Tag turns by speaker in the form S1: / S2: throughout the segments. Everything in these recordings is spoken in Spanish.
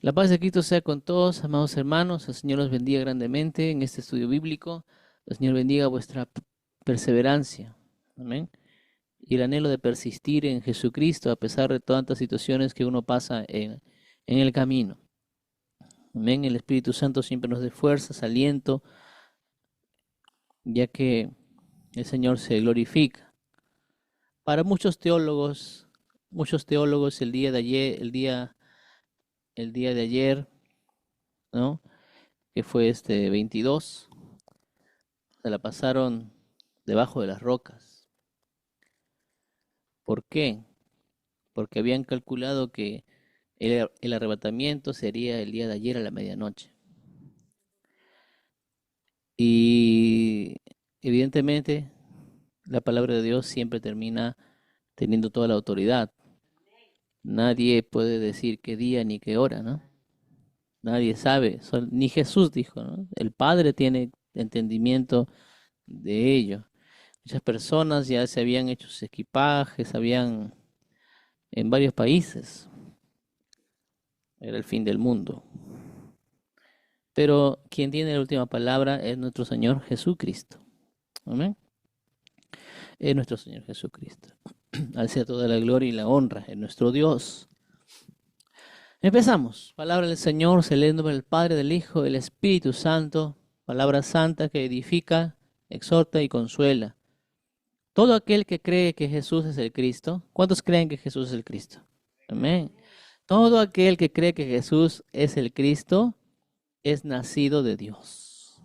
S1: La paz de Cristo sea con todos, amados hermanos. El Señor los bendiga grandemente en este estudio bíblico. El Señor bendiga vuestra perseverancia. Amén. Y el anhelo de persistir en Jesucristo a pesar de tantas situaciones que uno pasa en el camino. Amén. El Espíritu Santo siempre nos dé fuerzas, aliento, ya que el Señor se glorifica. Para muchos teólogos el día de ayer, el día de ayer, ¿no? Que fue este 22, se la pasaron debajo de las rocas. ¿Por qué? Porque habían calculado que el arrebatamiento sería el día de ayer a la medianoche. Y evidentemente la palabra de Dios siempre termina teniendo toda la autoridad. Nadie puede decir qué día ni qué hora, ¿no? Nadie sabe, ni Jesús dijo, ¿no? El Padre tiene entendimiento de ello. Muchas personas ya se habían hecho sus equipajes, habían en varios países. Era el fin del mundo. Pero quien tiene la última palabra es nuestro Señor Jesucristo. Amén. Es nuestro Señor Jesucristo. Al sea toda la gloria y la honra en nuestro Dios. Empezamos. Palabra del Señor, se lee en nombre del Padre, del Hijo, del Espíritu Santo. Palabra santa que edifica, exhorta y consuela. Todo aquel que cree que Jesús es el Cristo. ¿Cuántos creen que Jesús es el Cristo? Amén. Todo aquel que cree que Jesús es el Cristo es nacido de Dios.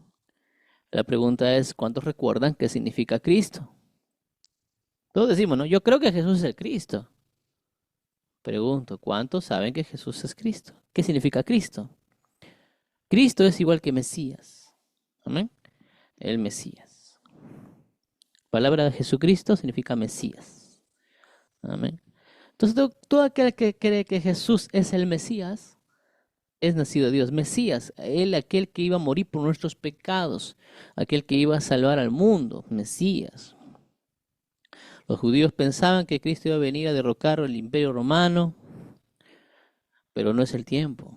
S1: La pregunta es, ¿cuántos recuerdan qué significa Cristo? Todos decimos, ¿no? Yo creo que Jesús es el Cristo. Pregunto, ¿cuántos saben que Jesús es Cristo? ¿Qué significa Cristo? Cristo es igual que Mesías. Amén. El Mesías. Palabra de Jesucristo significa Mesías. Amén. Entonces, todo aquel que cree que Jesús es el Mesías es nacido de Dios. Mesías, él aquel que iba a morir por nuestros pecados, aquel que iba a salvar al mundo, Mesías. Los judíos pensaban que Cristo iba a venir a derrocar el imperio romano, pero no es el tiempo.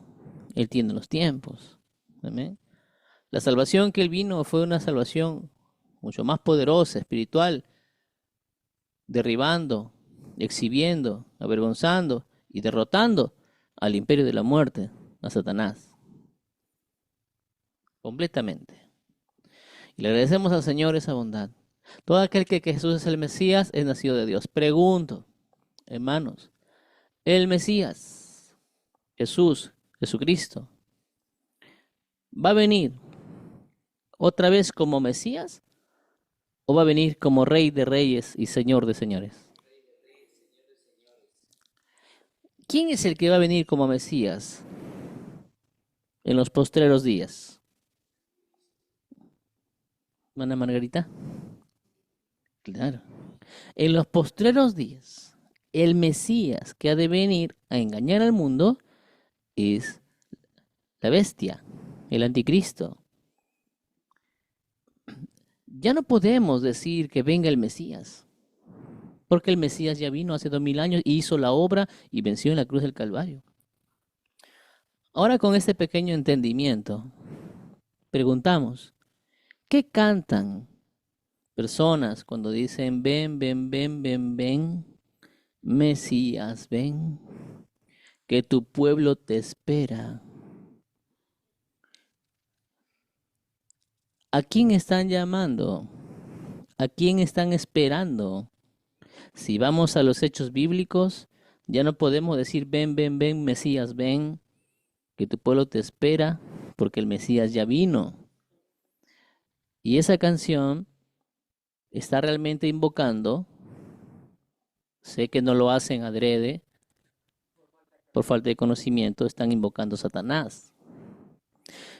S1: Él tiene los tiempos. Amén. La salvación que él vino fue una salvación mucho más poderosa, espiritual, derribando, exhibiendo, avergonzando y derrotando al imperio de la muerte, a Satanás. Completamente. Y le agradecemos al Señor esa bondad. Todo aquel que Jesús es el Mesías es nacido de Dios. Pregunto, hermanos, el Mesías, Jesús, Jesucristo, ¿va a venir otra vez como Mesías o va a venir como Rey de Reyes y Señor de Señores? ¿Quién es el que va a venir como Mesías en los postreros días? ¿Mana Margarita? Claro. En los postreros días, el Mesías que ha de venir a engañar al mundo es la bestia, el anticristo. Ya no podemos decir que venga el Mesías, porque el Mesías ya vino hace 2000 años y hizo la obra y venció en la cruz del Calvario. Ahora con este pequeño entendimiento, preguntamos, ¿qué cantan personas cuando dicen, ven, ven, ven, ven, ven, Mesías, ven, que tu pueblo te espera? ¿A quién están llamando? ¿A quién están esperando? Si vamos a los hechos bíblicos, ya no podemos decir, ven, ven, ven, Mesías, ven, que tu pueblo te espera, porque el Mesías ya vino. Y esa canción está realmente invocando, sé que no lo hacen adrede, por falta de conocimiento, están invocando a Satanás.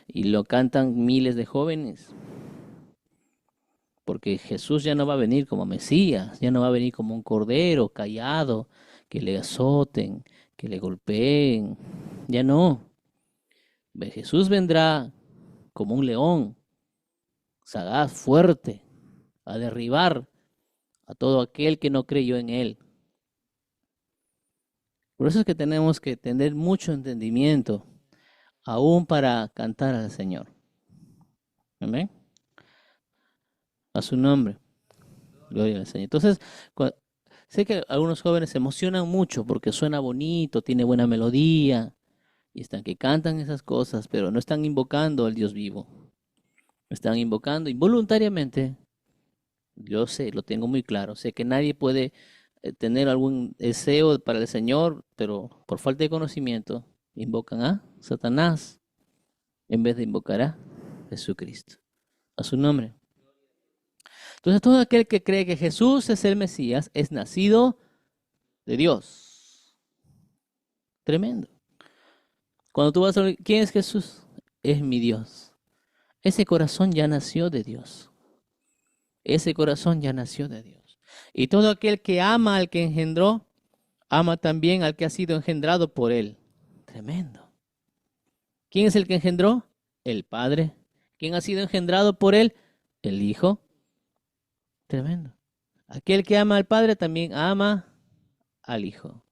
S1: Y lo cantan miles de jóvenes. Porque Jesús ya no va a venir como Mesías, ya no va a venir como un cordero callado, que le azoten, que le golpeen. Ya no. Jesús vendrá como un león, sagaz, fuerte, a derribar a todo aquel que no creyó en él. Por eso es que tenemos que tener mucho entendimiento aún para cantar al Señor. Amén. A su nombre. Gloria al Señor. Entonces, sé que algunos jóvenes se emocionan mucho porque suena bonito, tiene buena melodía, y están que cantan esas cosas, pero no están invocando al Dios vivo. Están invocando involuntariamente. Yo sé, lo tengo muy claro. Sé que nadie puede tener algún deseo para el Señor, pero por falta de conocimiento invocan a Satanás en vez de invocar a Jesucristo, a su nombre. Entonces todo aquel que cree que Jesús es el Mesías es nacido de Dios. Tremendo. Cuando tú vas a ver, ¿quién es Jesús? Es mi Dios. Ese corazón ya nació de Dios. Ese corazón ya nació de Dios. Y todo aquel que ama al que engendró, ama también al que ha sido engendrado por él. Tremendo. ¿Quién es el que engendró? El Padre. ¿Quién ha sido engendrado por él? El Hijo. Tremendo. Aquel que ama al Padre también ama al Hijo.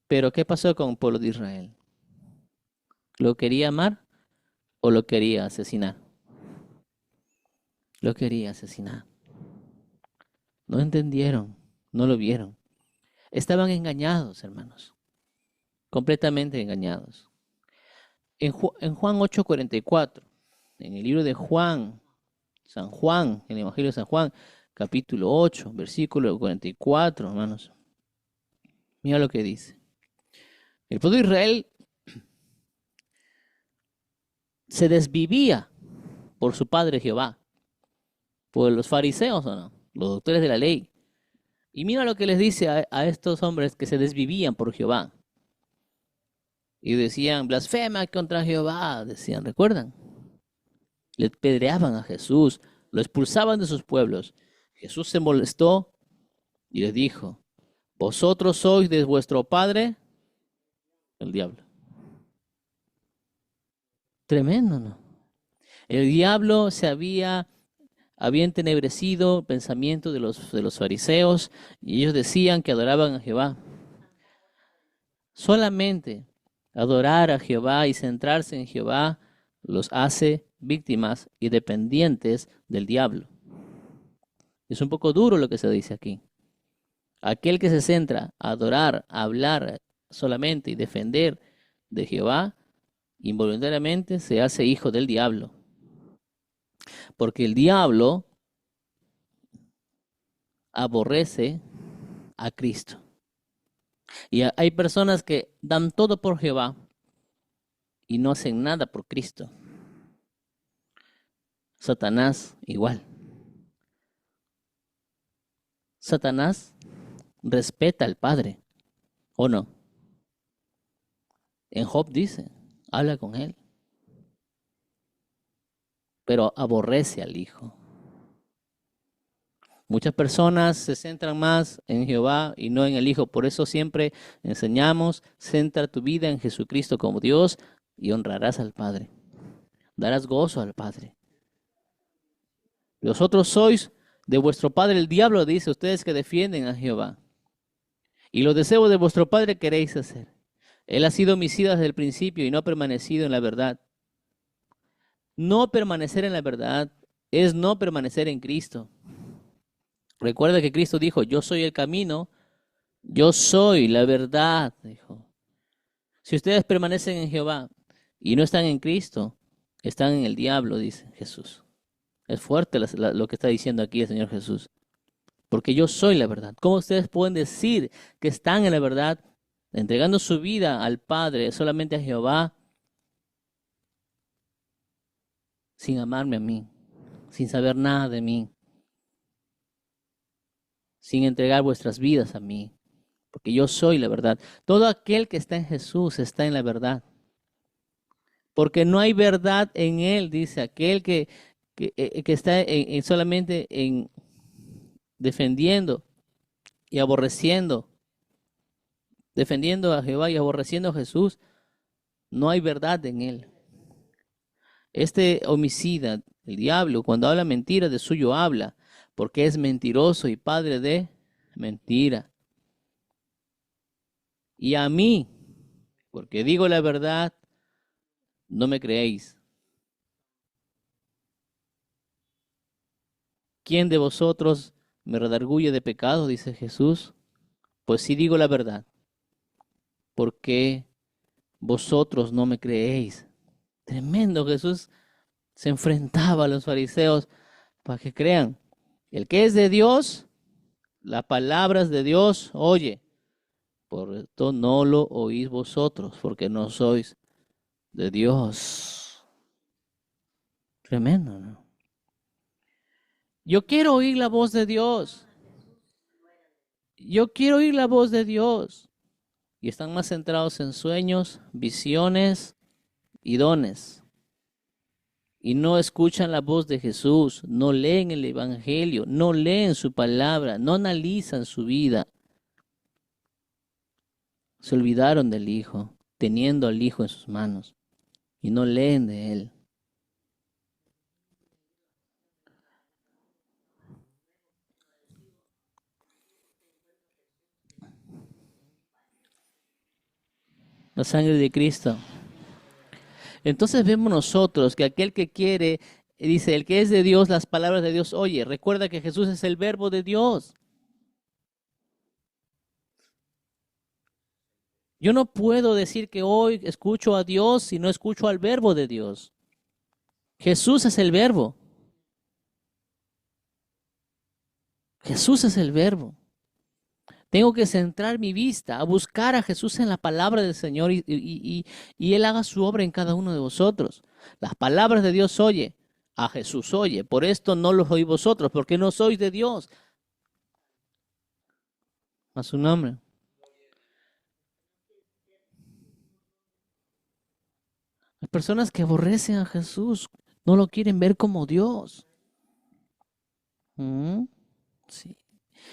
S1: Pero ¿qué pasó con el pueblo de Israel? ¿Lo quería amar o lo quería asesinar? Lo quería asesinar. No entendieron, no lo vieron. Estaban engañados, hermanos. Completamente engañados. En Juan 8:44, en el libro de Juan, San Juan, en el Evangelio de San Juan, capítulo 8, versículo 44, hermanos. Mira lo que dice. El pueblo de Israel se desvivía por su padre Jehová, por los fariseos o no, los doctores de la ley. Y mira lo que les dice a estos hombres que se desvivían por Jehová. Y decían, blasfema contra Jehová, decían, ¿recuerdan? Le pedreaban a Jesús, lo expulsaban de sus pueblos. Jesús se molestó y les dijo, vosotros sois de vuestro padre, el diablo. Tremendo, ¿no? El diablo había entenebrecido el pensamiento de los fariseos y ellos decían que adoraban a Jehová. Solamente adorar a Jehová y centrarse en Jehová los hace víctimas y dependientes del diablo. Es un poco duro lo que se dice aquí. Aquel que se centra a adorar, a hablar solamente y defender de Jehová, involuntariamente se hace hijo del diablo. Porque el diablo aborrece a Cristo. Y hay personas que dan todo por Jehová y no hacen nada por Cristo. Satanás igual. Satanás respeta al Padre, ¿o no? En Job dice, habla con él, pero aborrece al Hijo. Muchas personas se centran más en Jehová y no en el Hijo. Por eso siempre enseñamos, centra tu vida en Jesucristo como Dios y honrarás al Padre. Darás gozo al Padre. Vosotros sois de vuestro padre el diablo, dice, ustedes que defienden a Jehová. Y los deseos de vuestro padre queréis hacer. Él ha sido homicida desde el principio y no ha permanecido en la verdad. No permanecer en la verdad es no permanecer en Cristo. Recuerda que Cristo dijo, yo soy el camino, yo soy la verdad, dijo. Si ustedes permanecen en Jehová y no están en Cristo, están en el diablo, dice Jesús. Es fuerte lo que está diciendo aquí el Señor Jesús. Porque yo soy la verdad. ¿Cómo ustedes pueden decir que están en la verdad, entregando su vida al Padre, solamente a Jehová, sin amarme a mí, sin saber nada de mí, sin entregar vuestras vidas a mí? Porque yo soy la verdad. Todo aquel que está en Jesús está en la verdad. Porque no hay verdad en él, dice aquel que está solamente en defendiendo y aborreciendo, defendiendo a Jehová y aborreciendo a Jesús, no hay verdad en él. Este homicida, el diablo, cuando habla mentira, de suyo habla, porque es mentiroso y padre de mentira. Y a mí, porque digo la verdad, no me creéis. ¿Quién de vosotros me redarguye de pecado? Dice Jesús. Pues sí digo la verdad. ¿Por qué vosotros no me creéis? Tremendo, Jesús se enfrentaba a los fariseos para que crean. El que es de Dios, las palabras de Dios, oye. Por esto no lo oís vosotros, porque no sois de Dios. Tremendo, ¿no? Yo quiero oír la voz de Dios. Yo quiero oír la voz de Dios. Y están más centrados en sueños, visiones y dones. Y no escuchan la voz de Jesús, no leen el Evangelio, no leen su palabra, no analizan su vida. Se olvidaron del Hijo, teniendo al Hijo en sus manos, y no leen de Él. La sangre de Cristo. Entonces vemos nosotros que aquel que quiere, dice, el que es de Dios, las palabras de Dios oye. Recuerda que Jesús es el verbo de Dios. Yo no puedo decir que hoy escucho a Dios si no escucho al verbo de Dios. Jesús es el verbo. Jesús es el verbo. Tengo que centrar mi vista a buscar a Jesús en la palabra del Señor y Él haga su obra en cada uno de vosotros. Las palabras de Dios oye, a Jesús oye. Por esto no los oí vosotros, porque no sois de Dios. A su nombre. Las personas que aborrecen a Jesús no lo quieren ver como Dios. ¿Mm? Sí.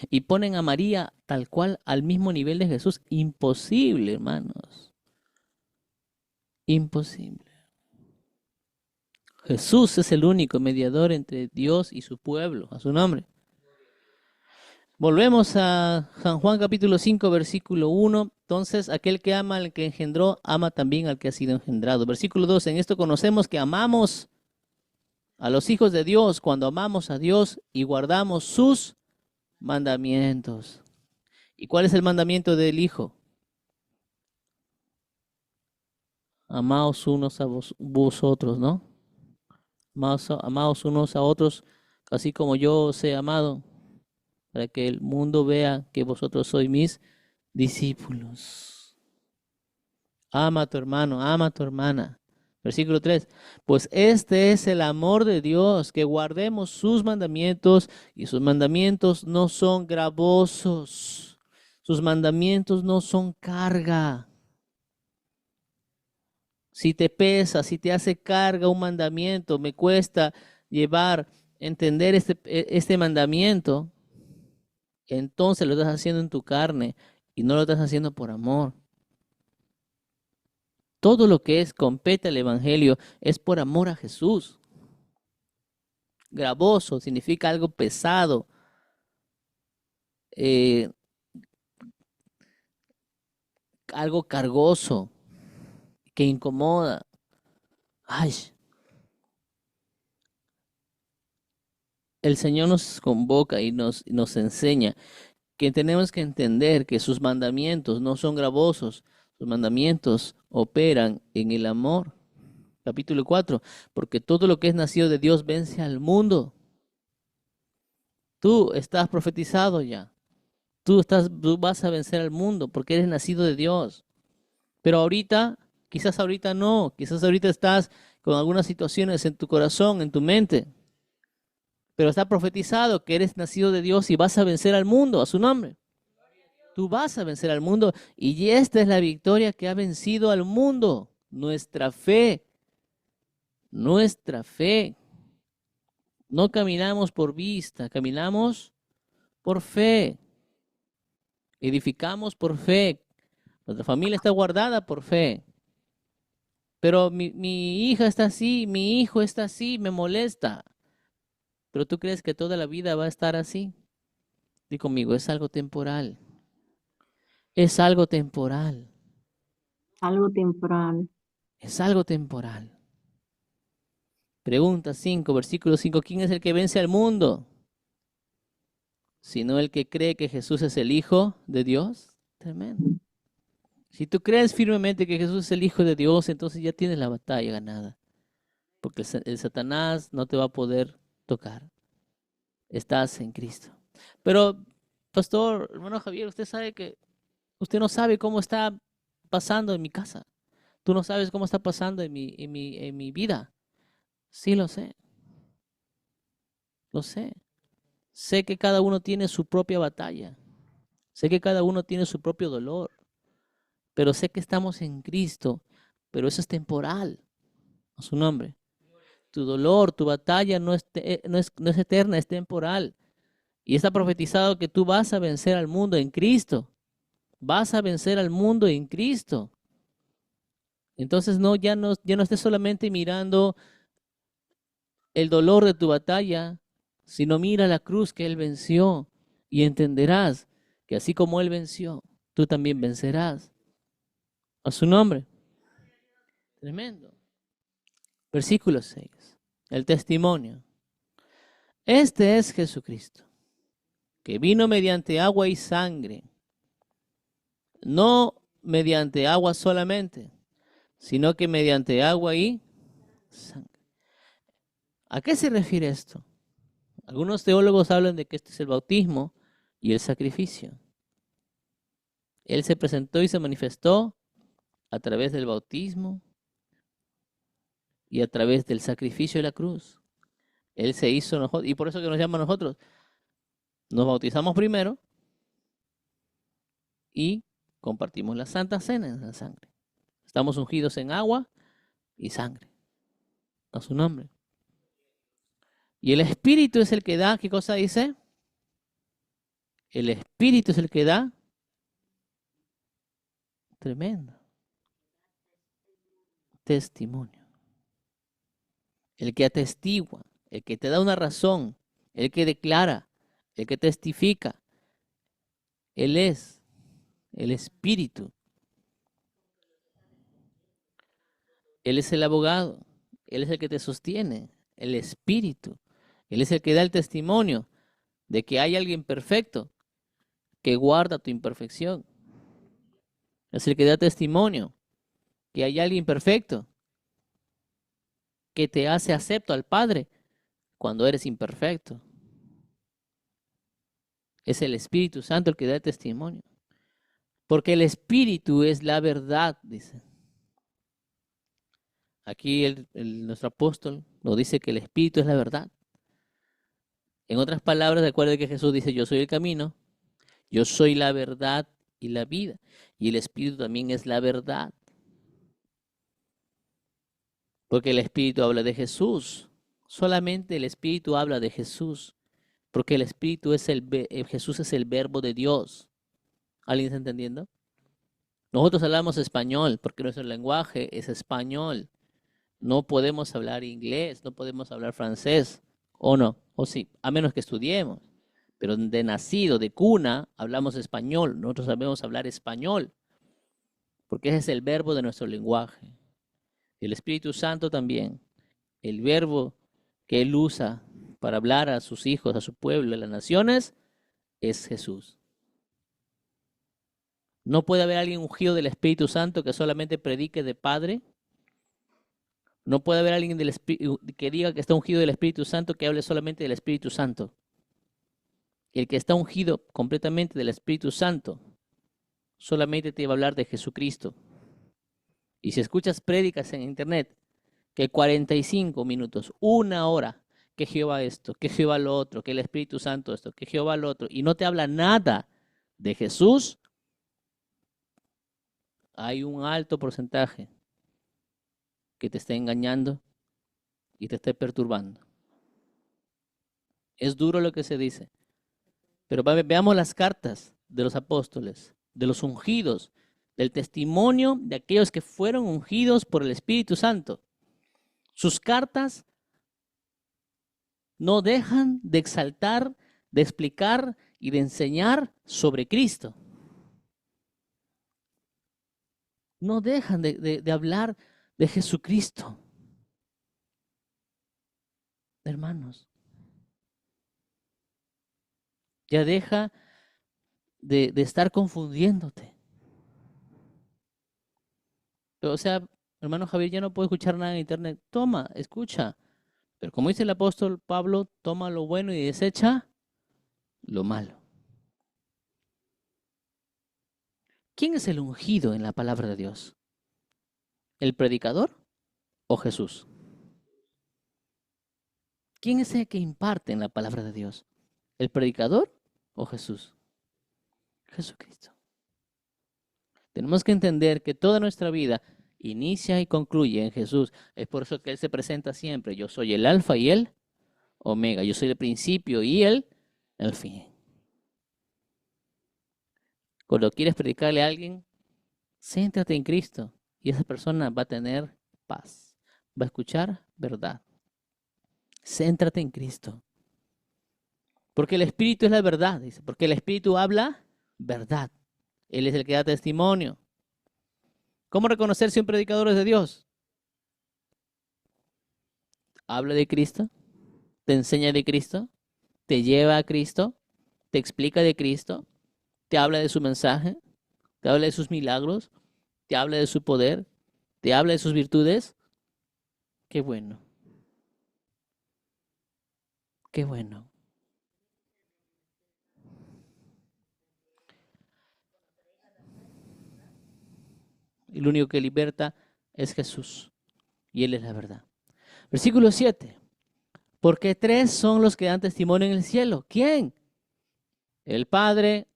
S1: Y ponen a María tal cual al mismo nivel de Jesús. Imposible, hermanos. Imposible. Jesús es el único mediador entre Dios y su pueblo, a su nombre. Volvemos a San Juan capítulo 5, versículo 1. Entonces, aquel que ama al que engendró, ama también al que ha sido engendrado. Versículo 2, en esto conocemos que amamos a los hijos de Dios cuando amamos a Dios y guardamos sus mandamientos. ¿Y cuál es el mandamiento del Hijo? Amaos unos a vosotros, ¿no? Amaos unos a otros, así como yo os he amado, para que el mundo vea que vosotros sois mis discípulos. Ama a tu hermano, ama a tu hermana. Versículo 3. Pues este es el amor de Dios, que guardemos sus mandamientos, y sus mandamientos no son gravosos. Sus mandamientos no son carga. Si te pesa, si te hace carga un mandamiento, me cuesta entender este mandamiento, entonces lo estás haciendo en tu carne y no lo estás haciendo por amor. Todo lo que compete al Evangelio es por amor a Jesús. Gravoso significa algo pesado, eh, algo cargoso, que incomoda. Ay, el Señor nos convoca y nos enseña que tenemos que entender que sus mandamientos no son gravosos, sus mandamientos operan en el amor. Capítulo 4, porque todo lo que es nacido de Dios vence al mundo. Tú estás profetizado ya. Tú vas a vencer al mundo porque eres nacido de Dios. Pero ahorita, quizás ahorita no, quizás ahorita estás con algunas situaciones en tu corazón, en tu mente. Pero está profetizado que eres nacido de Dios y vas a vencer al mundo a su nombre. Tú vas a vencer al mundo y esta es la victoria que ha vencido al mundo. Nuestra fe. Nuestra fe. No caminamos por vista, caminamos por fe. Edificamos por fe. Nuestra familia está guardada por fe. Pero mi hija está así, mi hijo está así, me molesta. Pero tú crees que toda la vida va a estar así. Di conmigo, es algo temporal. Es algo temporal.
S2: Algo temporal.
S1: Es algo temporal. Pregunta 5, versículo 5. ¿Quién es el que vence al mundo? Sino el que cree que Jesús es el Hijo de Dios. Tremendo. Si tú crees firmemente que Jesús es el Hijo de Dios, entonces ya tienes la batalla ganada. Porque el Satanás no te va a poder tocar. Estás en Cristo. Pero, pastor, hermano Javier, usted no sabe cómo está pasando en mi casa. Tú no sabes cómo está pasando en mi vida. Sí, lo sé. Lo sé. Sé que cada uno tiene su propia batalla. Sé que cada uno tiene su propio dolor. Pero sé que estamos en Cristo. Pero eso es temporal. A su nombre. Tu dolor, tu batalla no es eterna, es temporal. Y está profetizado que tú vas a vencer al mundo en Cristo. Vas a vencer al mundo en Cristo. Entonces ya no estés solamente mirando el dolor de tu batalla, sino mira la cruz que Él venció y entenderás que así como Él venció, tú también vencerás. A su nombre. Tremendo. Versículo 6. El testimonio. Este es Jesucristo, que vino mediante agua y sangre, no mediante agua solamente, sino que mediante agua y sangre. ¿A qué se refiere esto? Algunos teólogos hablan de que este es el bautismo y el sacrificio. Él se presentó y se manifestó a través del bautismo y a través del sacrificio de la cruz. Él se hizo nosotros, y por eso que nos llama a nosotros. Nos bautizamos primero y compartimos la Santa Cena en la sangre. Estamos ungidos en agua y sangre. A su nombre. Y el Espíritu es el que da, ¿qué cosa dice? El Espíritu es el que da. Tremendo. Testimonio. El que atestigua, el que te da una razón, el que declara, el que testifica. Él es el Espíritu. Él es el abogado. Él es el que te sostiene. El Espíritu. Él es el que da el testimonio de que hay alguien perfecto que guarda tu imperfección. Es el que da testimonio que hay alguien perfecto que te hace acepto al Padre cuando eres imperfecto. Es el Espíritu Santo el que da testimonio. Porque el Espíritu es la verdad, dice. Aquí nuestro apóstol nos dice que el Espíritu es la verdad. En otras palabras, recuerda que Jesús dice, yo soy el camino, yo soy la verdad y la vida. Y el Espíritu también es la verdad. Porque el Espíritu habla de Jesús. Solamente el Espíritu habla de Jesús. Porque el Espíritu Jesús es el verbo de Dios. ¿Alguien está entendiendo? Nosotros hablamos español porque nuestro lenguaje es español. No podemos hablar inglés, no podemos hablar francés, o no, o sí, a menos que estudiemos. Pero de nacido, de cuna, hablamos español. Nosotros sabemos hablar español, porque ese es el verbo de nuestro lenguaje. El Espíritu Santo también, el verbo que Él usa para hablar a sus hijos, a su pueblo, a las naciones, es Jesús. No puede haber alguien ungido del Espíritu Santo que solamente predique de Padre. No puede haber alguien que diga que está ungido del Espíritu Santo que hable solamente del Espíritu Santo. El que está ungido completamente del Espíritu Santo solamente te va a hablar de Jesucristo. Y si escuchas prédicas en internet, que 45 minutos, una hora, que Jehová esto, que Jehová lo otro, que el Espíritu Santo esto, que Jehová lo otro, y no te habla nada de Jesús, hay un alto porcentaje que te está engañando y te está perturbando. Es duro lo que se dice. Pero veamos las cartas de los apóstoles, de los ungidos, del testimonio de aquellos que fueron ungidos por el Espíritu Santo. Sus cartas no dejan de exaltar, de explicar y de enseñar sobre Cristo. No dejan de hablar de Jesucristo. Hermanos, ya deja de estar confundiéndote. O sea, hermano Javier, ya no puedo escuchar nada en internet. Toma, escucha. Pero como dice el apóstol Pablo, toma lo bueno y desecha lo malo. ¿Quién es el ungido en la palabra de Dios? ¿El predicador o Jesús? ¿Quién es el que imparte en la palabra de Dios? ¿El predicador o Jesús? Jesucristo. Tenemos que entender que toda nuestra vida inicia y concluye en Jesús. Es por eso que Él se presenta siempre. Yo soy el alfa y el omega. Yo soy el principio y el fin. Cuando quieres predicarle a alguien, céntrate en Cristo y esa persona va a tener paz. Va a escuchar verdad. Céntrate en Cristo. Porque el Espíritu es la verdad, dice. Porque el Espíritu habla verdad. Él es el que da testimonio. ¿Cómo reconocer si un predicador es de Dios? Habla de Cristo, te enseña de Cristo, te lleva a Cristo, te explica de Cristo, te habla de su mensaje, te habla de sus milagros, te habla de su poder, te habla de sus virtudes. Qué bueno, qué bueno. El único que liberta es Jesús y Él es la verdad. Versículo 7. Porque tres son los que dan testimonio en el cielo. ¿Quién? El Padre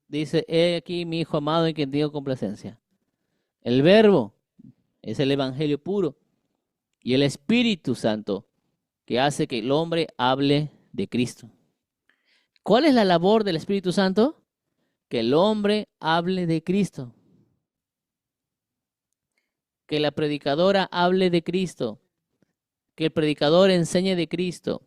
S1: dice, he aquí mi Hijo amado en quien tengo complacencia. El Verbo es el Evangelio puro. Y el Espíritu Santo que hace que el hombre hable de Cristo. ¿Cuál es la labor del Espíritu Santo? Que el hombre hable de Cristo. Que la predicadora hable de Cristo. Que el predicador enseñe de Cristo.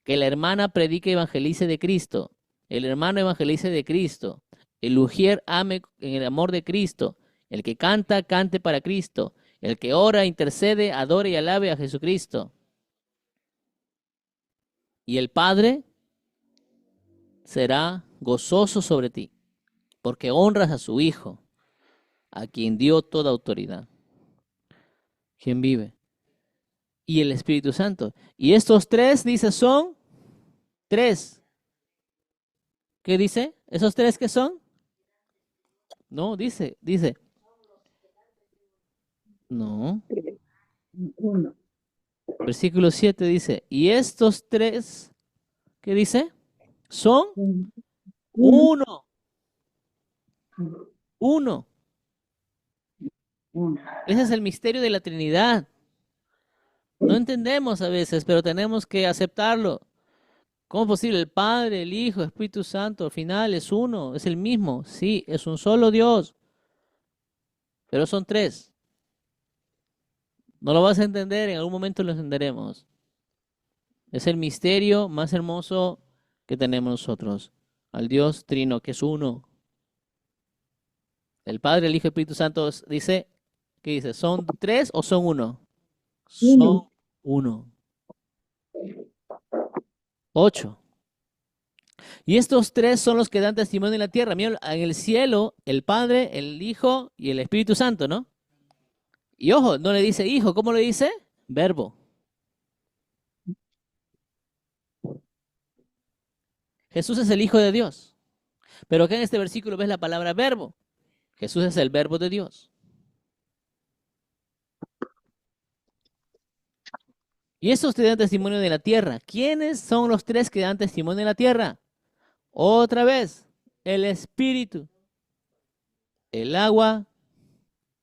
S1: Que la hermana predique y evangelice de Cristo. El hermano evangelice de Cristo. El ujier ame en el amor de Cristo. El que canta, cante para Cristo. El que ora, intercede, adore y alabe a Jesucristo. Y el Padre será gozoso sobre ti, porque honras a su Hijo, a quien dio toda autoridad. ¿Quién vive? Y el Espíritu Santo. Y estos tres, dice, son tres. ¿Qué dice? ¿Esos tres qué son? No, dice. No.
S2: Uno.
S1: Versículo 7 dice, y estos tres, ¿qué dice? Son
S2: Uno.
S1: uno. Uno.
S2: Uno.
S1: Ese es el misterio de la Trinidad. No entendemos a veces, pero tenemos que aceptarlo. ¿Cómo es posible? El Padre, el Hijo, el Espíritu Santo, al final es uno, es el mismo. Sí, es un solo Dios, pero son tres. No lo vas a entender, en algún momento lo entenderemos. Es el misterio más hermoso que tenemos nosotros. Al Dios Trino, que es uno. El Padre, el Hijo y el Espíritu Santo dice, ¿qué dice? ¿Son tres o son uno?
S2: Uno.
S1: Son uno. 8. Y estos tres son los que dan testimonio en la tierra. Mira, en el cielo, el Padre, el Hijo y el Espíritu Santo, ¿no? Y ojo, no le dice hijo, ¿cómo le dice? Verbo. Jesús es el Hijo de Dios. Pero acá en este versículo ves la palabra verbo. Jesús es el verbo de Dios. Y estos te dan testimonio de la tierra. ¿Quiénes son los tres que dan testimonio de la tierra? Otra vez, el Espíritu, el agua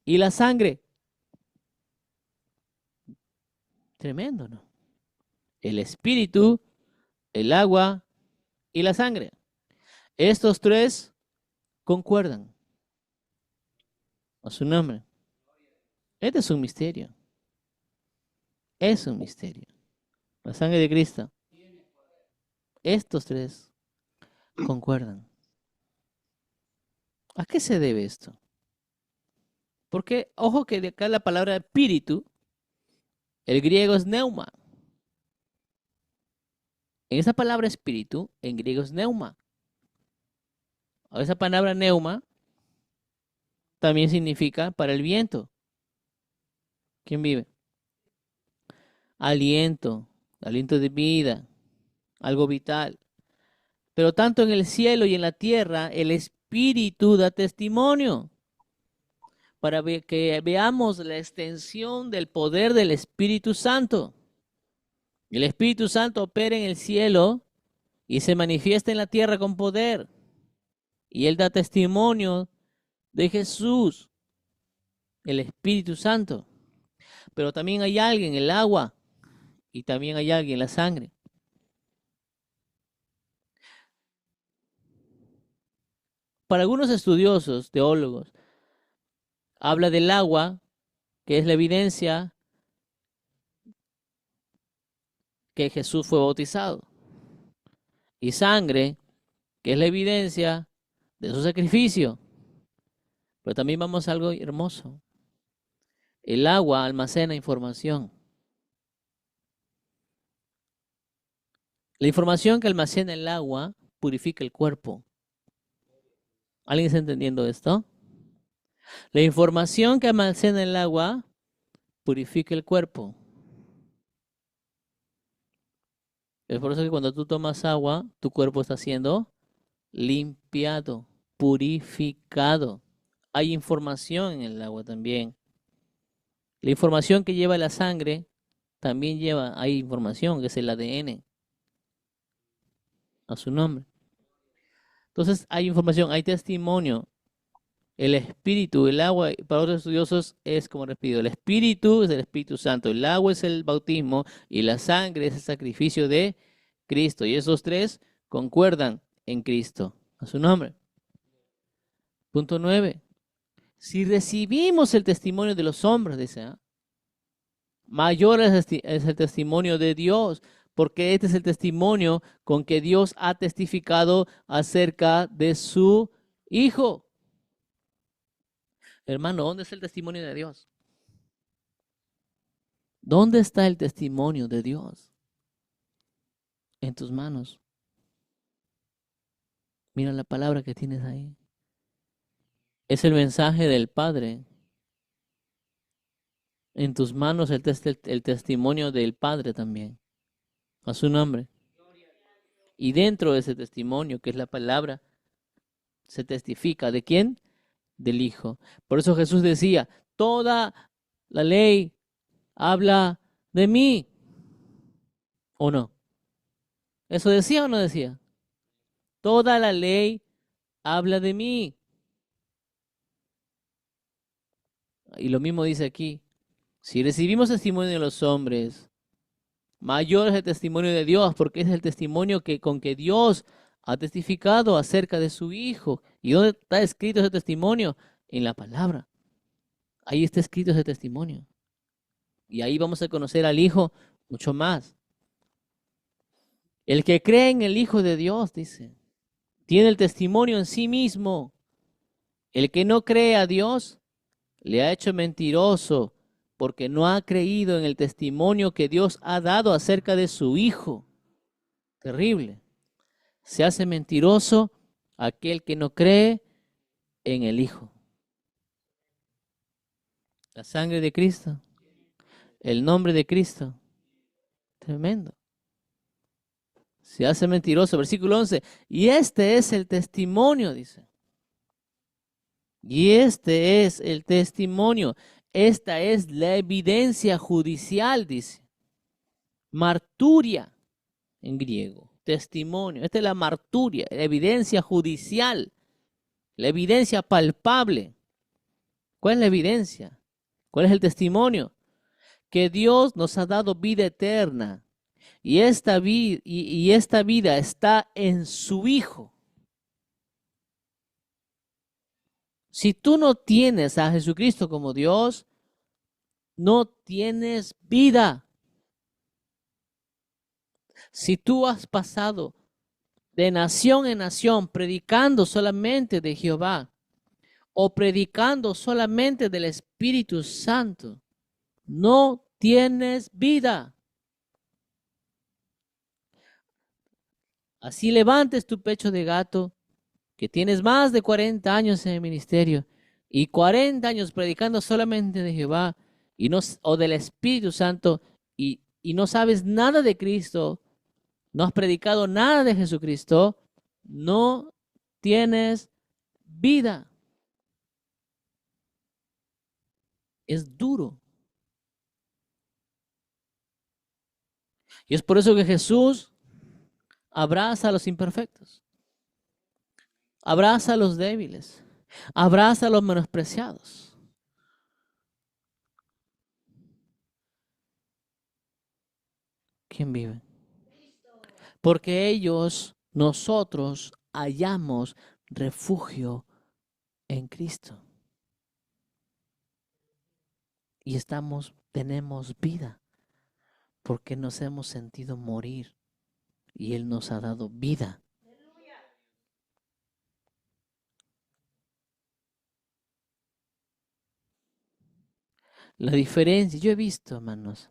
S1: y la sangre. Tremendo, ¿no? El Espíritu, el agua y la sangre. Estos tres concuerdan a su nombre. Este es un misterio. Es un misterio. La sangre de Cristo. Estos tres concuerdan. ¿A qué se debe esto? Porque, ojo que de acá la palabra espíritu, el griego es neuma. En esa palabra espíritu, en griego es neuma. Esa palabra neuma también significa para el viento. ¿Quién vive? Aliento, aliento de vida, algo vital. Pero tanto en el cielo y en la tierra, el espíritu da testimonio para que veamos la extensión del poder del Espíritu Santo. El Espíritu Santo opera en el cielo y se manifiesta en la tierra con poder. Y Él da testimonio de Jesús, el Espíritu Santo. Pero también hay alguien en el agua y también hay alguien en la sangre. Para algunos estudiosos, teólogos, habla del agua, que es la evidencia que Jesús fue bautizado. Y sangre, que es la evidencia de su sacrificio. Pero también vamos a algo hermoso. El agua almacena información. La información que almacena el agua purifica el cuerpo. ¿Alguien está entendiendo esto? La información que almacena el agua purifica el cuerpo. Es por eso que cuando tú tomas agua, tu cuerpo está siendo limpiado, purificado. Hay información en el agua también. La información que lleva la sangre también hay información, que es el ADN, a su nombre. Entonces hay información, hay testimonio. El espíritu, el agua, para otros estudiosos es como repito, el espíritu es el Espíritu Santo, el agua es el bautismo y la sangre es el sacrificio de Cristo. Y esos tres concuerdan en Cristo, a su nombre. Punto 9. Si recibimos el testimonio de los hombres, dice, mayor es el testimonio de Dios, porque este es el testimonio con que Dios ha testificado acerca de su Hijo. Hermano, ¿dónde está el testimonio de Dios? ¿Dónde está el testimonio de Dios? En tus manos. Mira la palabra que tienes ahí. Es el mensaje del Padre. En tus manos el testimonio del Padre también. A su nombre. Y dentro de ese testimonio, que es la palabra, se testifica. ¿De quién? Del Hijo. Por eso Jesús decía, toda la ley habla de mí. ¿O no? ¿Eso decía o no decía? Toda la ley habla de mí. Y lo mismo dice aquí. Si recibimos testimonio de los hombres, mayor es el testimonio de Dios, porque es el testimonio con que Dios ha testificado acerca de su Hijo. ¿Y dónde está escrito ese testimonio? En la palabra. Ahí está escrito ese testimonio. Y ahí vamos a conocer al Hijo mucho más. El que cree en el Hijo de Dios, dice, tiene el testimonio en sí mismo. El que no cree a Dios, le ha hecho mentiroso, porque no ha creído en el testimonio que Dios ha dado acerca de su Hijo. Terrible. Se hace mentiroso aquel que no cree en el Hijo. La sangre de Cristo, el nombre de Cristo. Tremendo. Se hace mentiroso. Versículo 11. Y este es el testimonio, dice. Y este es el testimonio. Esta es la evidencia judicial, dice. Marturia en griego. Testimonio. Esta es la marturia, la evidencia judicial. La evidencia palpable. ¿Cuál es la evidencia? ¿Cuál es el testimonio? Que Dios nos ha dado vida eterna. Y esta vida está en su Hijo. Si tú no tienes a Jesucristo como Dios, no tienes vida. Si tú has pasado de nación en nación predicando solamente de Jehová, o predicando solamente del Espíritu Santo, no tienes vida. Así levantes tu pecho de gato, que tienes más de 40 años en el ministerio y 40 años predicando solamente de Jehová y no, o del Espíritu Santo y no sabes nada de Cristo, no has predicado nada de Jesucristo, no tienes vida. Es duro. Y es por eso que Jesús abraza a los imperfectos, abraza a los débiles, abraza a los menospreciados. ¿Quién vive? Porque ellos, nosotros, hallamos refugio en Cristo. Y tenemos vida, porque nos hemos sentido morir y Él nos ha dado vida. La diferencia, yo he visto, hermanos,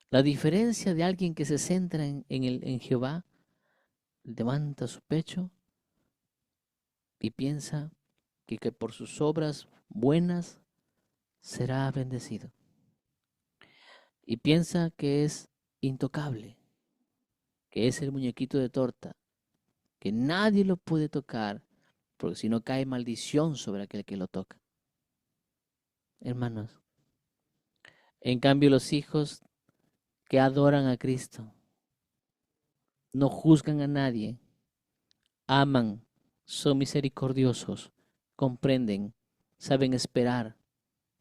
S1: la diferencia de alguien que se centra en Jehová, levanta su pecho y piensa que por sus obras buenas será bendecido. Y piensa que es intocable, que es el muñequito de torta, que nadie lo puede tocar, porque si no cae maldición sobre aquel que lo toca. Hermanos, en cambio los hijos que adoran a Cristo no juzgan a nadie, aman, son misericordiosos, comprenden, saben esperar,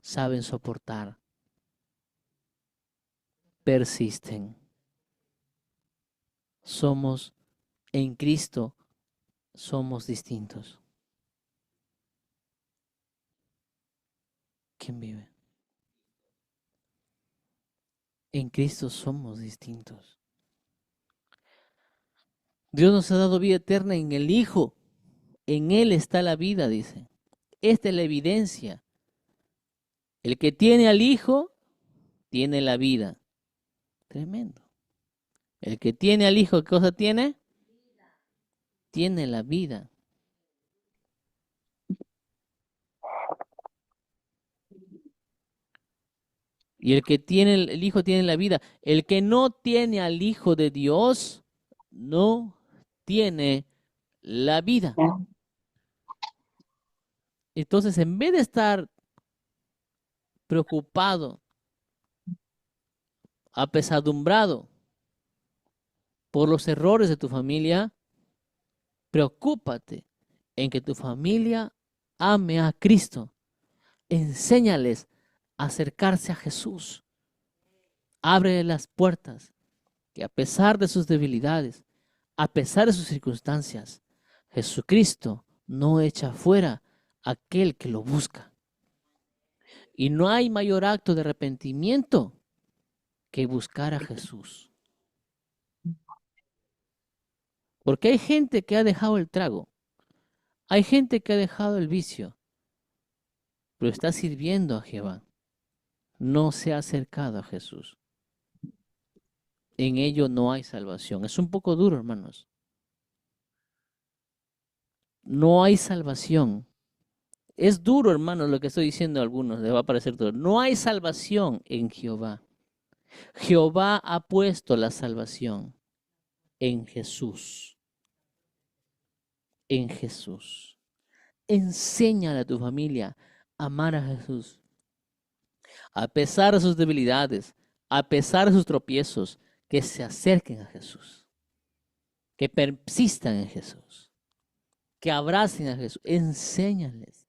S1: saben soportar, persisten. Somos en Cristo, somos distintos. ¿Quién vive? En Cristo somos distintos. Dios nos ha dado vida eterna en el Hijo. En Él está la vida, dice. Esta es la evidencia. El que tiene al Hijo, tiene la vida. Tremendo. El que tiene al Hijo, ¿qué cosa tiene? Tiene la vida. Y el que tiene el Hijo tiene la vida. El que no tiene al Hijo de Dios, no tiene la vida. Entonces, en vez de estar preocupado, apesadumbrado por los errores de tu familia, preocúpate en que tu familia ame a Cristo. Enséñales a acercarse a Jesús. Ábrele las puertas, que a pesar de sus debilidades, a pesar de sus circunstancias, Jesucristo no echa fuera a aquel que lo busca. Y no hay mayor acto de arrepentimiento que buscar a Jesús. Porque hay gente que ha dejado el trago, hay gente que ha dejado el vicio, pero está sirviendo a Jehová. No se ha acercado a Jesús. En ello no hay salvación. Es un poco duro, hermanos. No hay salvación. Es duro, hermanos, lo que estoy diciendo a algunos. Les va a parecer duro. No hay salvación en Jehová. Jehová ha puesto la salvación en Jesús. En Jesús. Enséñale a tu familia a amar a Jesús. A pesar de sus debilidades, a pesar de sus tropiezos, que se acerquen a Jesús. Que persistan en Jesús. Que abracen a Jesús. Enséñales.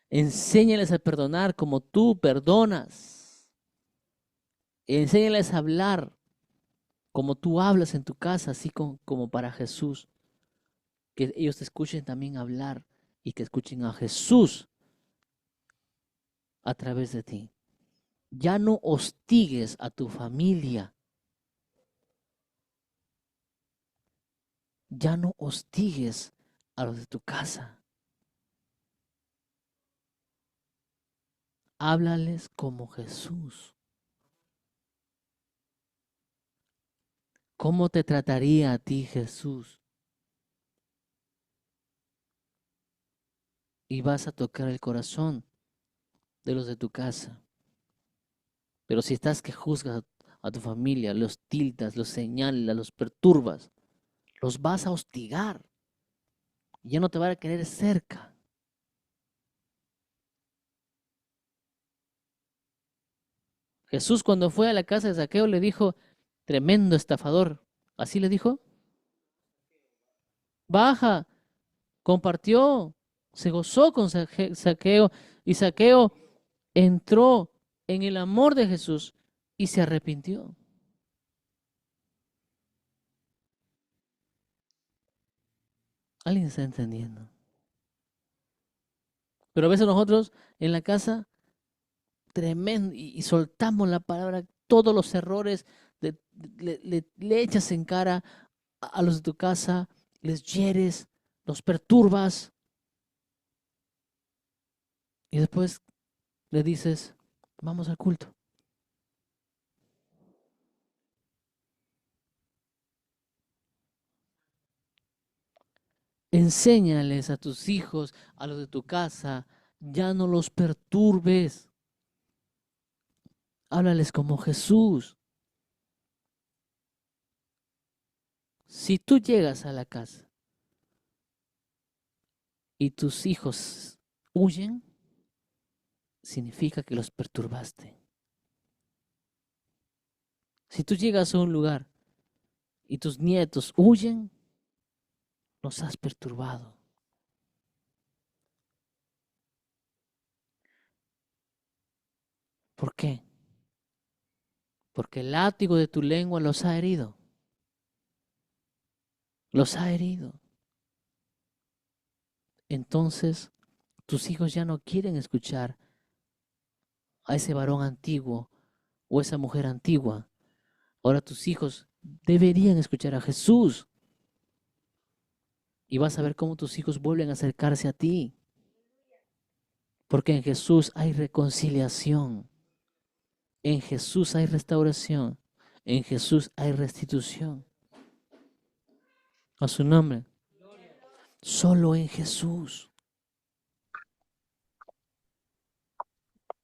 S1: Enséñales a perdonar como tú perdonas. Enséñales a hablar como tú hablas en tu casa, así como para Jesús. Que ellos te escuchen también hablar y que escuchen a Jesús a través de ti. Ya no hostigues a tu familia. Ya no hostigues a los de tu casa. Háblales como Jesús. ¿Cómo te trataría a ti Jesús? Y vas a tocar el corazón de los de tu casa. Pero si estás que juzgas a tu familia, los tildas, los señalas, los perturbas, los vas a hostigar. Ya no te van a querer cerca. Jesús cuando fue a la casa de Zaqueo le dijo, tremendo estafador. Así le dijo, baja, compartió, se gozó con Zaqueo y Zaqueo entró en el amor de Jesús y se arrepintió. ¿Alguien está entendiendo? Pero a veces nosotros en la casa tremendo y soltamos la palabra, todos los errores, le echas en cara a los de tu casa, les hieres, los perturbas y después le dices, vamos al culto. Enséñales a tus hijos, a los de tu casa, ya no los perturbes. Háblales como Jesús. Si tú llegas a la casa y tus hijos huyen, significa que los perturbaste. Si tú llegas a un lugar y tus nietos huyen, los has perturbado. ¿Por qué? Porque el látigo de tu lengua los ha herido. Los ha herido. Entonces, tus hijos ya no quieren escuchar a ese varón antiguo o esa mujer antigua. Ahora tus hijos deberían escuchar a Jesús. Y vas a ver cómo tus hijos vuelven a acercarse a ti. Porque en Jesús hay reconciliación. En Jesús hay restauración. En Jesús hay restitución. A su nombre. Solo en Jesús.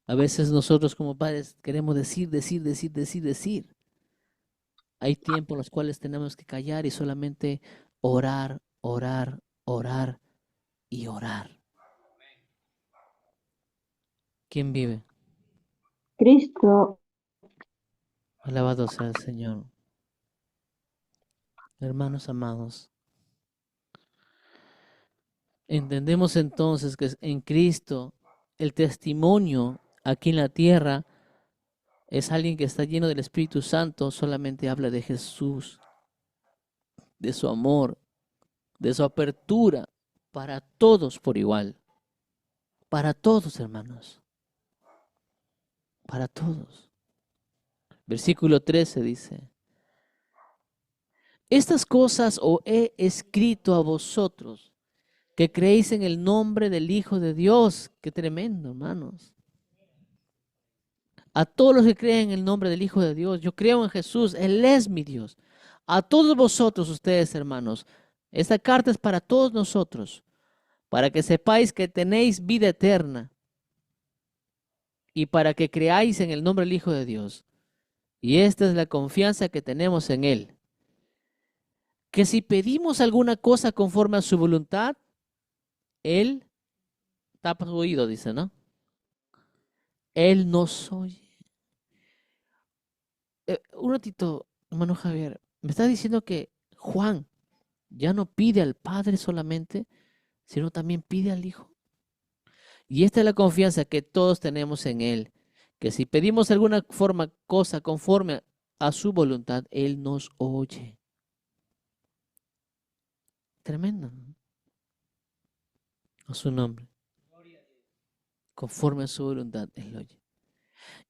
S1: A veces nosotros como padres queremos decir. Hay tiempos en los cuales tenemos que callar y solamente orar, orar, orar y orar. ¿Quién vive?
S2: Cristo.
S1: Alabado sea el Señor. Hermanos amados, entendemos entonces que en Cristo el testimonio aquí en la tierra es alguien que está lleno del Espíritu Santo, solamente habla de Jesús, de su amor, de su apertura para todos por igual. Para todos, hermanos. Para todos. Versículo 13 dice, estas cosas os he escrito a vosotros, que creéis en el nombre del Hijo de Dios. Qué tremendo, hermanos. A todos los que creen en el nombre del Hijo de Dios, yo creo en Jesús, Él es mi Dios. A todos vosotros, ustedes, hermanos, esta carta es para todos nosotros, para que sepáis que tenéis vida eterna y para que creáis en el nombre del Hijo de Dios. Y esta es la confianza que tenemos en Él. Que si pedimos alguna cosa conforme a su voluntad, Él tapa su oído, dice, ¿no? Él nos oye. Un ratito, hermano Javier, me está diciendo que Juan ya no pide al Padre solamente, sino también pide al Hijo. Y esta es la confianza que todos tenemos en Él, que si pedimos alguna cosa conforme a su voluntad, Él nos oye. Tremendo, ¿no? A su nombre. Conforme a su voluntad, Él oye.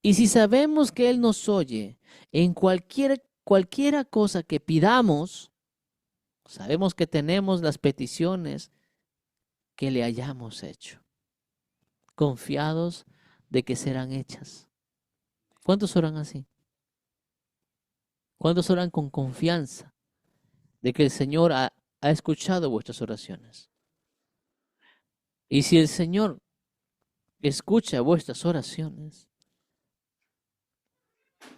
S1: Y si sabemos que Él nos oye en cualquiera cosa que pidamos, sabemos que tenemos las peticiones que le hayamos hecho. Confiados de que serán hechas. ¿Cuántos oran así? ¿Cuántos oran con confianza de que el Señor ha escuchado vuestras oraciones? Y si el Señor escucha vuestras oraciones,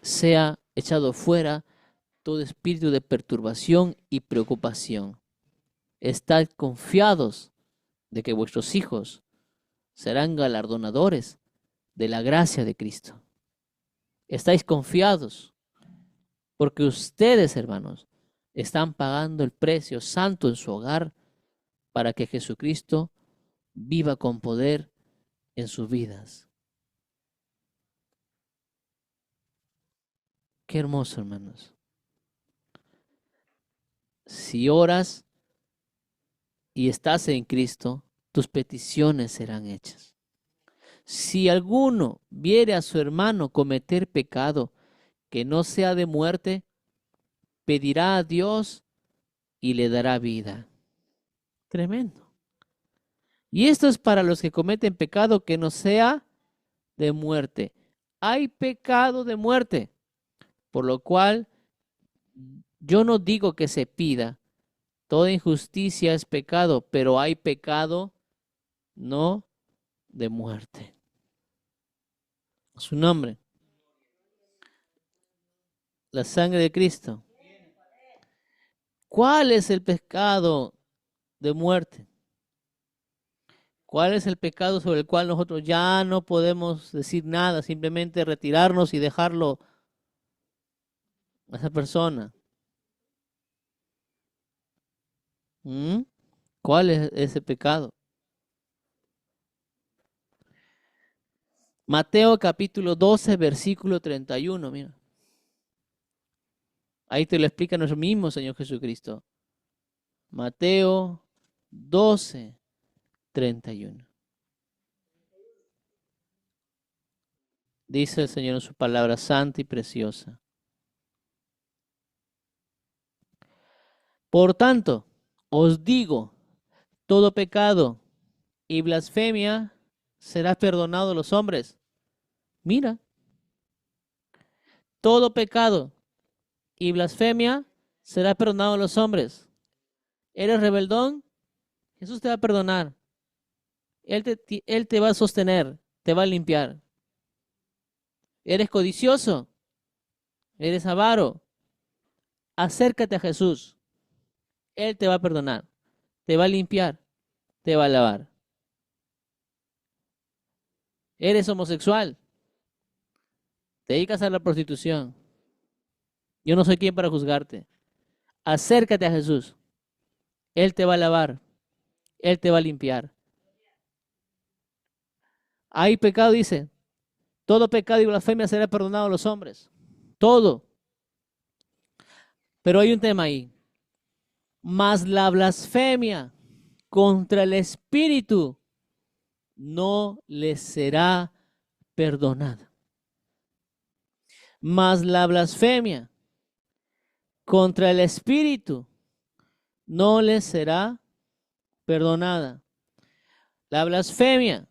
S1: sea echado fuera todo espíritu de perturbación y preocupación. Estad confiados de que vuestros hijos serán galardonadores de la gracia de Cristo. Estáis confiados porque ustedes, hermanos, están pagando el precio santo en su hogar para que Jesucristo viva con poder en sus vidas. Qué hermoso, hermanos. Si oras y estás en Cristo, tus peticiones serán hechas. Si alguno viere a su hermano cometer pecado que no sea de muerte, pedirá a Dios y le dará vida. Tremendo. Y esto es para los que cometen pecado que no sea de muerte. Hay pecado de muerte, por lo cual yo no digo que se pida. Toda injusticia es pecado, pero hay pecado no de muerte. Su nombre. La sangre de Cristo. ¿Cuál es el pecado de muerte? ¿Cuál es el pecado sobre el cual nosotros ya no podemos decir nada, simplemente retirarnos y dejarlo a esa persona? ¿Mm? ¿Cuál es ese pecado? Mateo capítulo 12, versículo 31, mira. Ahí te lo explica nuestro mismo Señor Jesucristo. Mateo 12, 31. Dice el Señor en su palabra santa y preciosa. Por tanto, os digo, todo pecado y blasfemia será perdonado a los hombres. Mira, todo pecado y blasfemia será perdonado a los hombres. ¿Eres rebeldón? Jesús te va a perdonar. Él te va a sostener, te va a limpiar. ¿Eres codicioso? ¿Eres avaro? Acércate a Jesús. Él te va a perdonar, te va a limpiar, te va a lavar. ¿Eres homosexual? ¿Te dedicas a la prostitución? Yo no soy quien para juzgarte. Acércate a Jesús. Él te va a lavar, Él te va a limpiar. Hay pecado, dice. Todo pecado y blasfemia será perdonado a los hombres. Todo. Pero hay un tema ahí. Mas la blasfemia contra el Espíritu no les será perdonada. Mas la blasfemia contra el Espíritu no les será perdonada. La blasfemia,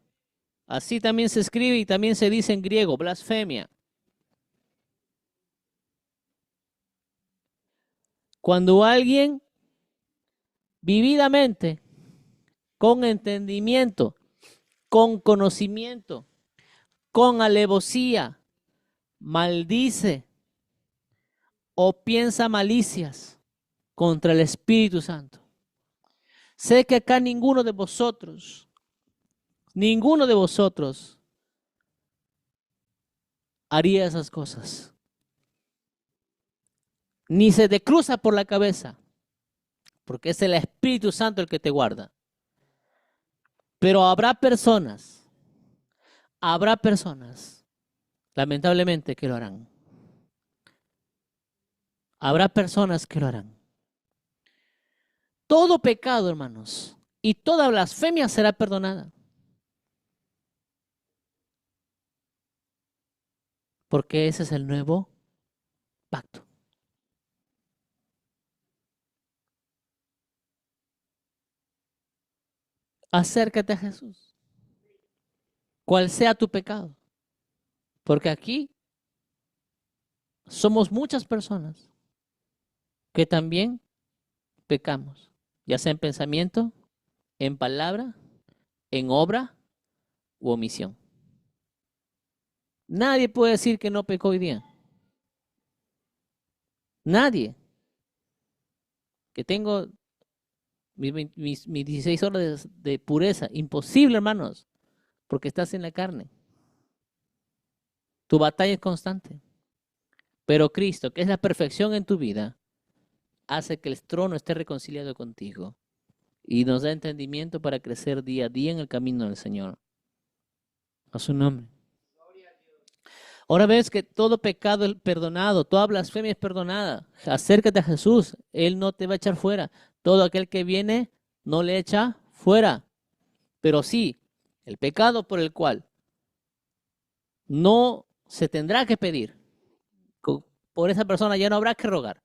S1: así también se escribe y también se dice en griego, blasfemia. Cuando alguien vividamente, con entendimiento, con conocimiento, con alevosía, maldice o piensa malicias contra el Espíritu Santo. Sé que acá ninguno de vosotros haría esas cosas. Ni se te cruza por la cabeza, porque es el Espíritu Santo el que te guarda. Pero habrá personas, lamentablemente, que lo harán. Habrá personas que lo harán. Todo pecado, hermanos, y toda blasfemia será perdonada. Porque ese es el nuevo pacto. Acércate a Jesús. Cual sea tu pecado. Porque aquí somos muchas personas que también pecamos, ya sea en pensamiento, en palabra, en obra u omisión. Nadie puede decir que no pecó hoy día. Nadie. Que tengo mis 16 horas de pureza. Imposible, hermanos, porque estás en la carne. Tu batalla es constante. Pero Cristo, que es la perfección en tu vida, hace que el trono esté reconciliado contigo y nos da entendimiento para crecer día a día en el camino del Señor. A su nombre. Ahora ves que todo pecado es perdonado, toda blasfemia es perdonada. Acércate a Jesús, Él no te va a echar fuera. Todo aquel que viene no le echa fuera. Pero sí, el pecado por el cual no se tendrá que pedir, por esa persona ya no habrá que rogar.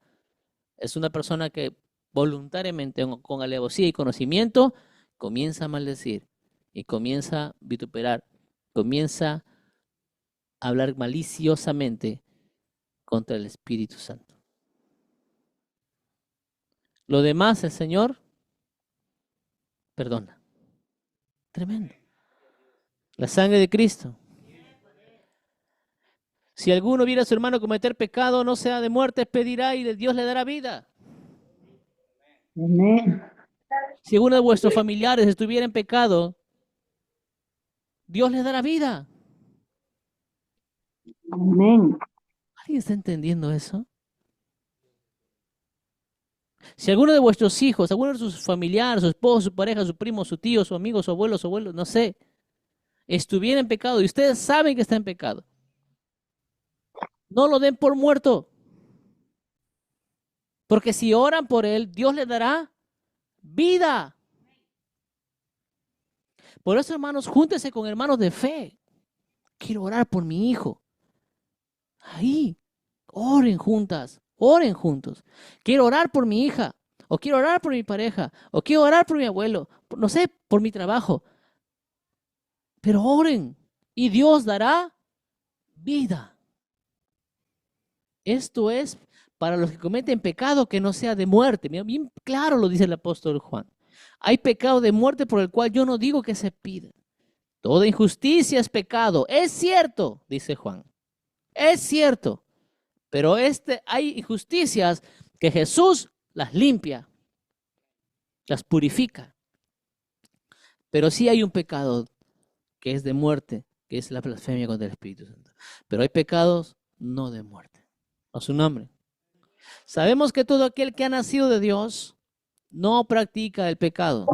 S1: Es una persona que voluntariamente, con alevosía y conocimiento, comienza a maldecir y comienza a vituperar, comienza a hablar maliciosamente contra el Espíritu Santo. Lo demás, el Señor perdona. Tremendo. La sangre de Cristo. Si alguno viera a su hermano cometer pecado, no sea de muerte, pedirá y Dios le dará vida.
S2: Amén.
S1: Si alguno de vuestros familiares estuviera en pecado, Dios le dará vida.
S2: Amén.
S1: ¿Alguien está entendiendo eso? Si alguno de vuestros hijos, alguno de sus familiares, su esposo, su pareja, su primo, su tío, su amigo, su abuelo, no sé, estuviera en pecado y ustedes saben que está en pecado, no lo den por muerto. Porque si oran por él, Dios le dará vida. Por eso, hermanos, júntense con hermanos de fe. Quiero orar por mi hijo. Ahí, oren juntas, oren juntos. Quiero orar por mi hija, o quiero orar por mi pareja, o quiero orar por mi abuelo, no sé, por mi trabajo. Pero oren y Dios dará vida. Esto es para los que cometen pecado que no sea de muerte. Mira, bien claro lo dice el apóstol Juan. Hay pecado de muerte por el cual yo no digo que se pida. Toda injusticia es pecado. Es cierto, dice Juan. Es cierto. Pero hay injusticias que Jesús las limpia, las purifica. Pero sí hay un pecado que es de muerte, que es la blasfemia contra el Espíritu Santo. Pero hay pecados no de muerte. A su nombre. Sabemos que todo aquel que ha nacido de Dios no practica el pecado.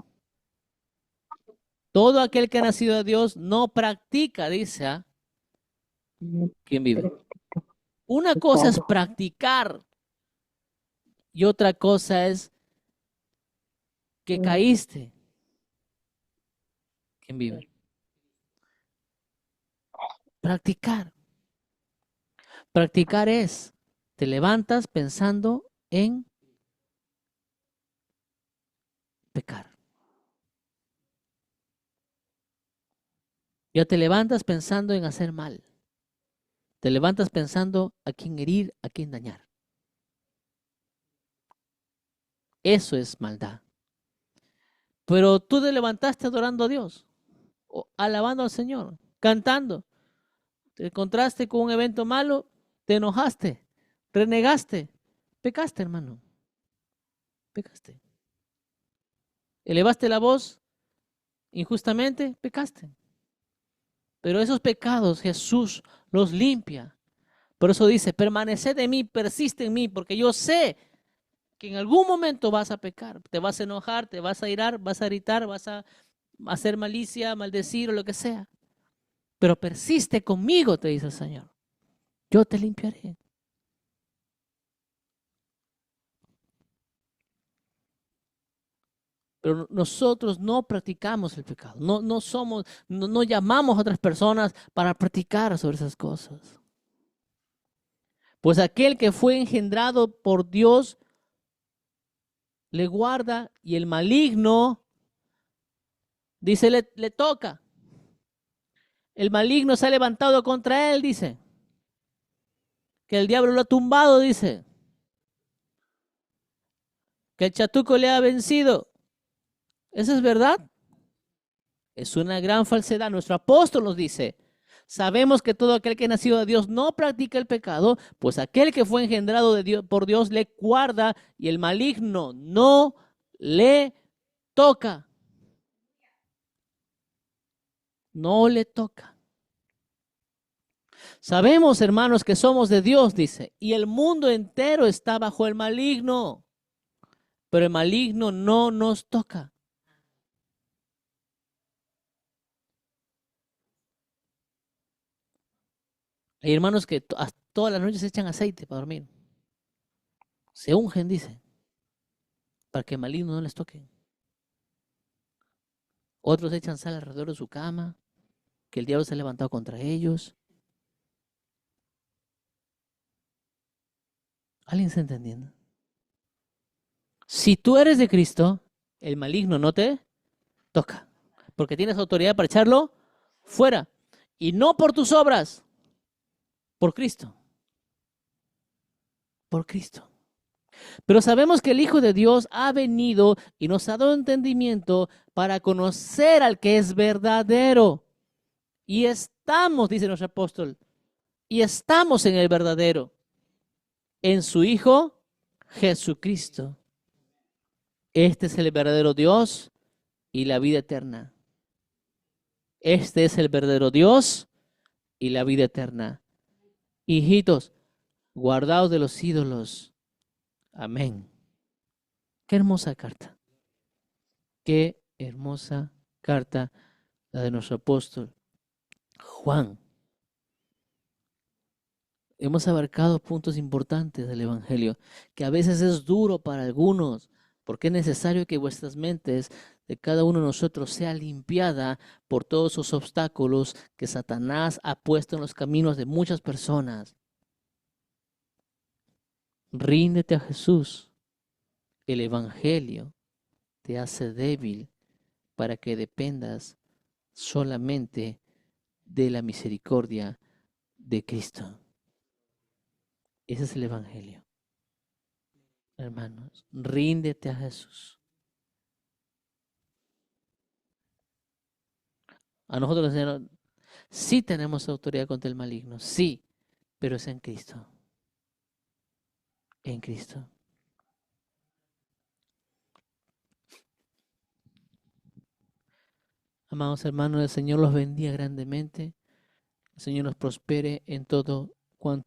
S1: Todo aquel que ha nacido de Dios no practica, dice, ¿quién vive? Una cosa es practicar y otra cosa es que caíste. ¿Quién vive? Practicar. Practicar es, te levantas pensando en pecar. Ya te levantas pensando en hacer mal. Te levantas pensando a quién herir, a quién dañar. Eso es maldad. Pero tú te levantaste adorando a Dios, o alabando al Señor, cantando. Te encontraste con un evento malo, te enojaste, renegaste, pecaste, hermano. Pecaste. Elevaste la voz injustamente, pecaste. Pero esos pecados Jesús los limpia. Por eso dice, permaneced en mí, persiste en mí, porque yo sé que en algún momento vas a pecar. Te vas a enojar, te vas a irar, vas a gritar, vas a hacer malicia, maldecir o lo que sea. Pero persiste conmigo, te dice el Señor. Yo te limpiaré. Pero nosotros no practicamos el pecado. No llamamos a otras personas para practicar sobre esas cosas. Pues aquel que fue engendrado por Dios le guarda y el maligno, dice, le toca. El maligno se ha levantado contra él, dice. Que el diablo lo ha tumbado, dice. Que el chatuco le ha vencido. ¿Eso es verdad? Es una gran falsedad. Nuestro apóstol nos dice, sabemos que todo aquel que es nacido de Dios no practica el pecado, pues aquel que fue engendrado de Dios, por Dios le guarda y el maligno no le toca. No le toca. Sabemos, hermanos, que somos de Dios, dice, y el mundo entero está bajo el maligno, pero el maligno no nos toca. Hay hermanos que todas las noches se echan aceite para dormir. Se ungen, dice, para que el maligno no les toque. Otros echan sal alrededor de su cama, que el diablo se ha levantado contra ellos. ¿Alguien está entendiendo? Si tú eres de Cristo, el maligno no te toca, porque tienes autoridad para echarlo fuera. Y no por tus obras, por Cristo. Por Cristo. Pero sabemos que el Hijo de Dios ha venido y nos ha dado entendimiento para conocer al que es verdadero. Y estamos, dice nuestro apóstol, y estamos en el verdadero, en su Hijo Jesucristo. Este es el verdadero Dios y la vida eterna. Este es el verdadero Dios y la vida eterna. Hijitos, guardaos de los ídolos. Amén. Qué hermosa carta. Qué hermosa carta la de nuestro apóstol Juan. Hemos abarcado puntos importantes del Evangelio, que a veces es duro para algunos, porque es necesario que vuestras mentes de cada uno de nosotros sea limpiada por todos esos obstáculos que Satanás ha puesto en los caminos de muchas personas. Ríndete a Jesús. El Evangelio te hace débil para que dependas solamente de la misericordia de Cristo. Ese es el Evangelio. Hermanos, ríndete a Jesús. A nosotros, Señor, sí tenemos autoridad contra el maligno, sí, pero es en Cristo. En Cristo. Amados hermanos, el Señor los bendiga grandemente. El Señor nos prospere en todo cuanto